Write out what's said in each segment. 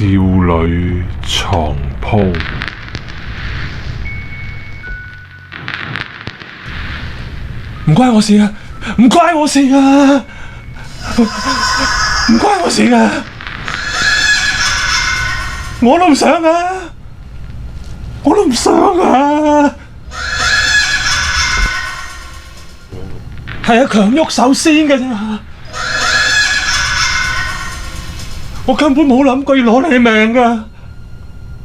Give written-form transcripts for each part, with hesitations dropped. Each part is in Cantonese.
少女床鋪。唔關我事啊！唔關我事啊！唔關我事啊！我都唔想啊！我都唔想啊！係阿強喐手先嘅啫，我根本冇諗過要攞你命噶，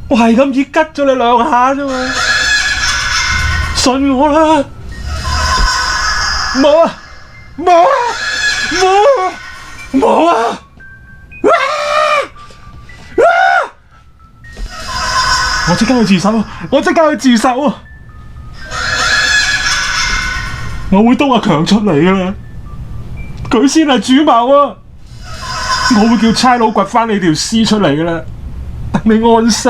我係咁意吉咗你2下啫嘛，信我啦！冇啊！冇啊！冇啊！冇啊！我即刻去自首！我即刻去自首啊！我會督阿強出嚟噶啦，佢先係主謀啊！我會叫差佬掘翻你條屍出嚟噶啦，等你安息。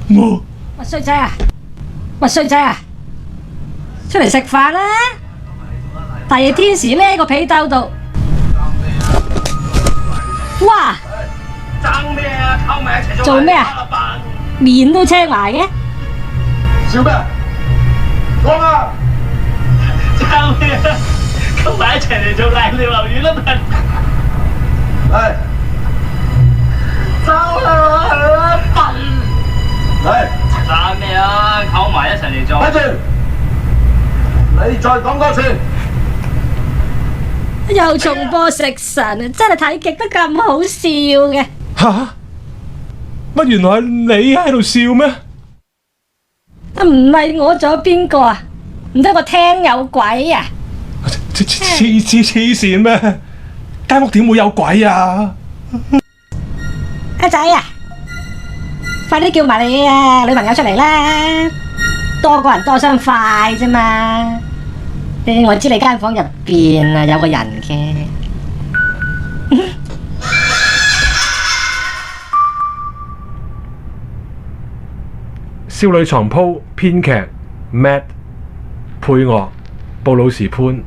我喂，衰仔啊！喂，衰仔啊！出嚟食飯啦！大熱天時孭個被兜度，哇！爭咩啊？溝埋一齊做咩啊？面都青埋嘅。笑咩？講啊！爭咩啊？溝埋一齊嚟做瀨尿牛丸啦笨！嚟，爭啦笨！嚟，爭咩啊？溝埋一齊嚟做。睇住，你再講多次。又重播食神啊！真係睇極都咁好笑嘅。吓？乜原來係你喺度笑咩？啊，唔係我，仲有邊個啊？唔得，我聽有鬼啊！黐線咩？間屋點會有鬼啊？阿仔啊，快啲叫埋你啊女朋友出嚟啦！多個人多雙筷啫嘛。我知你間房入邊啊有個人嘅。少女床鋪編劇 Matt 配樂布魯士潘。